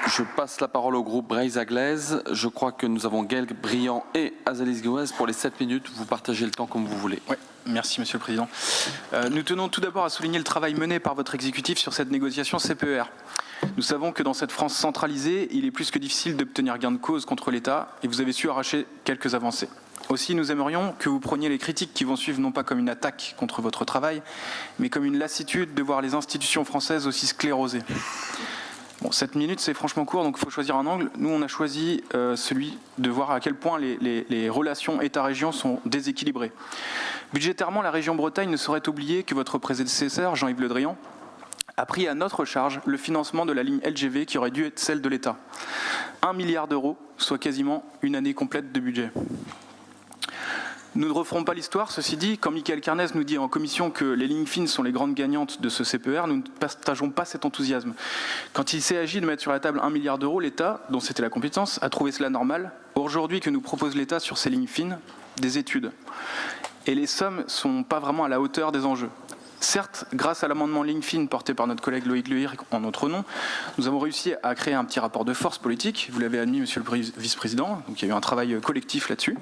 Je passe la parole au groupe Breizh-Aglaise. Je crois que nous avons Gaël Briand et Azalis Gouez pour les 7 minutes. Vous partagez le temps comme vous voulez. Oui, merci Monsieur le Président. Nous tenons tout d'abord à souligner le travail mené par votre exécutif sur cette négociation CPER. Nous savons que dans cette France centralisée, il est plus que difficile d'obtenir gain de cause contre l'État et vous avez su arracher quelques avancées. Aussi, nous aimerions que vous preniez les critiques qui vont suivre non pas comme une attaque contre votre travail, mais comme une lassitude de voir les institutions françaises aussi sclérosées. Bon, 7 minutes, c'est franchement court, donc il faut choisir un angle. Nous, on a choisi celui de voir à quel point les relations État-région sont déséquilibrées. Budgétairement, la région Bretagne ne saurait oublier que votre prédécesseur, Jean-Yves Le Drian, a pris à notre charge le financement de la ligne LGV qui aurait dû être celle de l'État. 1 milliard d'euros, soit quasiment une année complète de budget. Nous ne referons pas l'histoire, ceci dit, quand Michael Carnez nous dit en commission que les lignes fines sont les grandes gagnantes de ce CPER, nous ne partageons pas cet enthousiasme. Quand il s'est agi de mettre sur la table 1 milliard d'euros, l'État, dont c'était la compétence, a trouvé cela normal. Aujourd'hui, que nous propose l'État sur ces lignes fines? Des études. Et les sommes ne sont pas vraiment à la hauteur des enjeux. Certes, grâce à l'amendement ligne fine porté par notre collègue Loïc Lehir en notre nom, nous avons réussi à créer un petit rapport de force politique. Vous l'avez admis, Monsieur le Vice-président, donc il y a eu un travail collectif là-dessus.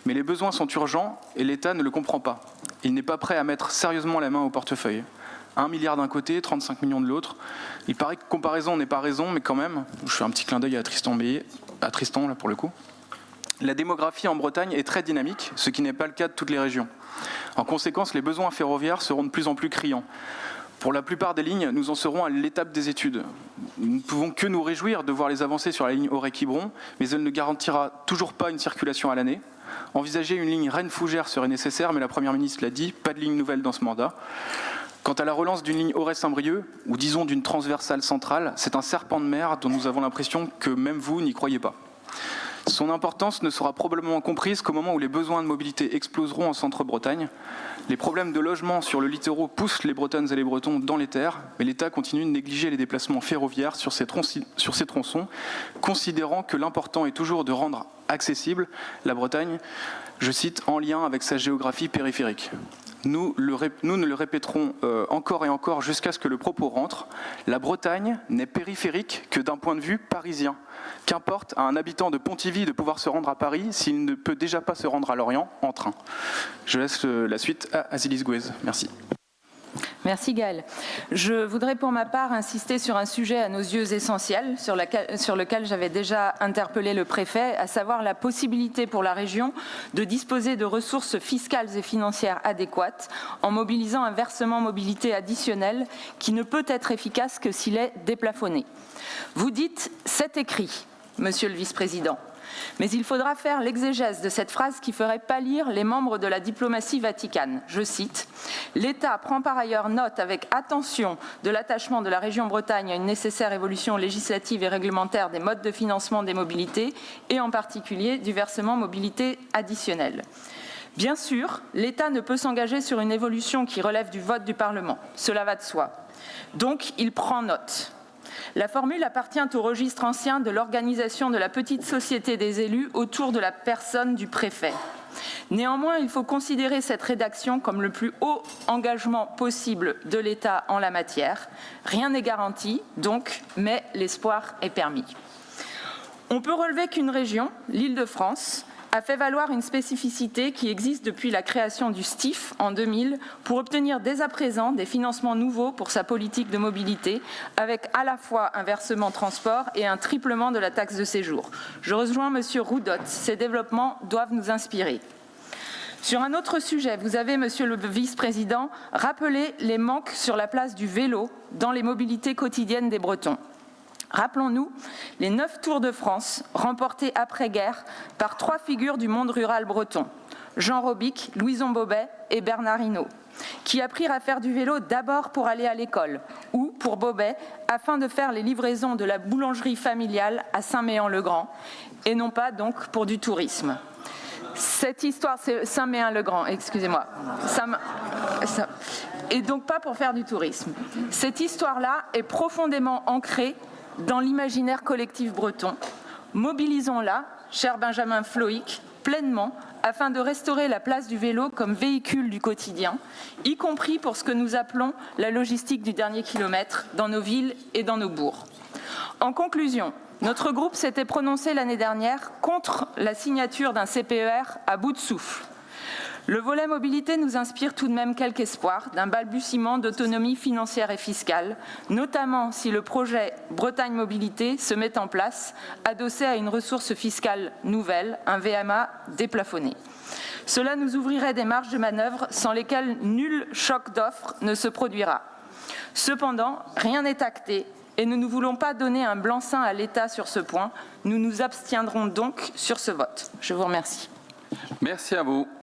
Mais les besoins sont urgents et l'État ne le comprend pas. Il n'est pas prêt à mettre sérieusement la main au portefeuille. 1 milliard d'un côté, 35 millions de l'autre. Il paraît que comparaison n'est pas raison, mais quand même, je fais un petit clin d'œil à Tristan là pour le coup. La démographie en Bretagne est très dynamique, ce qui n'est pas le cas de toutes les régions. En conséquence, les besoins ferroviaires seront de plus en plus criants. Pour la plupart des lignes, nous en serons à l'étape des études. Nous ne pouvons que nous réjouir de voir les avancées sur la ligne Auray-Quiberon, mais elle ne garantira toujours pas une circulation à l'année. Envisager une ligne Rennes-Fougères serait nécessaire, mais la Première ministre l'a dit, pas de ligne nouvelle dans ce mandat. Quant à la relance d'une ligne Auray-Saint-Brieuc, ou disons d'une transversale centrale, c'est un serpent de mer dont nous avons l'impression que même vous n'y croyez pas. Son importance ne sera probablement comprise qu'au moment où les besoins de mobilité exploseront en Centre-Bretagne. Les problèmes de logement sur le littoral poussent les Bretonnes et les Bretons dans les terres, mais l'État continue de négliger les déplacements ferroviaires sur ces tronçons, considérant que l'important est toujours de rendre accessible la Bretagne, je cite, en lien avec sa géographie périphérique. Nous ne le répéterons encore et encore jusqu'à ce que le propos rentre. La Bretagne n'est périphérique que d'un point de vue parisien. Qu'importe à un habitant de Pontivy de pouvoir se rendre à Paris s'il ne peut déjà pas se rendre à Lorient en train. Je laisse la suite à Azalis Gouez. Merci. Merci Gaël. Je voudrais pour ma part insister sur un sujet à nos yeux essentiel, sur lequel j'avais déjà interpellé le préfet, à savoir la possibilité pour la région de disposer de ressources fiscales et financières adéquates en mobilisant un versement mobilité additionnel qui ne peut être efficace que s'il est déplafonné. Vous dites « c'est écrit », Monsieur le Vice-président. Mais il faudra faire l'exégèse de cette phrase qui ferait pâlir les membres de la diplomatie vaticane. Je cite « L'État prend par ailleurs note avec attention de l'attachement de la région Bretagne à une nécessaire évolution législative et réglementaire des modes de financement des mobilités et en particulier du versement mobilité additionnel. » Bien sûr, l'État ne peut s'engager sur une évolution qui relève du vote du Parlement. Cela va de soi. Donc, il prend note. La formule appartient au registre ancien de l'organisation de la petite société des élus autour de la personne du préfet. Néanmoins, il faut considérer cette rédaction comme le plus haut engagement possible de l'État en la matière. Rien n'est garanti, donc, mais l'espoir est permis. On peut relever qu'une région, l'Île-de-France, a fait valoir une spécificité qui existe depuis la création du STIF en 2000 pour obtenir dès à présent des financements nouveaux pour sa politique de mobilité avec à la fois un versement transport et un triplement de la taxe de séjour. Je rejoins M. Roudot, ces développements doivent nous inspirer. Sur un autre sujet, vous avez, Monsieur le Vice-président, rappelé les manques sur la place du vélo dans les mobilités quotidiennes des Bretons. Rappelons-nous les 9 Tours de France remportés après-guerre par 3 figures du monde rural breton, Jean Robic, Louison Bobet et Bernard Hinault, qui apprirent à faire du vélo d'abord pour aller à l'école ou, pour Bobet, afin de faire les livraisons de la boulangerie familiale à Saint-Méen-le-Grand, et non pas donc pour du tourisme. Cette histoire, c'est Saint-Méen-le-Grand, excusez-moi, et donc pas pour faire du tourisme. Cette histoire-là est profondément ancrée dans l'imaginaire collectif breton. Mobilisons-la, cher Benjamin Floïc, pleinement, afin de restaurer la place du vélo comme véhicule du quotidien, y compris pour ce que nous appelons la logistique du dernier kilomètre dans nos villes et dans nos bourgs. En conclusion, notre groupe s'était prononcé l'année dernière contre la signature d'un CPER à bout de souffle. Le volet mobilité nous inspire tout de même quelque espoir d'un balbutiement d'autonomie financière et fiscale, notamment si le projet Bretagne Mobilité se met en place, adossé à une ressource fiscale nouvelle, un VMA déplafonné. Cela nous ouvrirait des marges de manœuvre sans lesquelles nul choc d'offre ne se produira. Cependant, rien n'est acté et nous ne voulons pas donner un blanc-seing à l'État sur ce point. Nous nous abstiendrons donc sur ce vote. Je vous remercie. Merci à vous.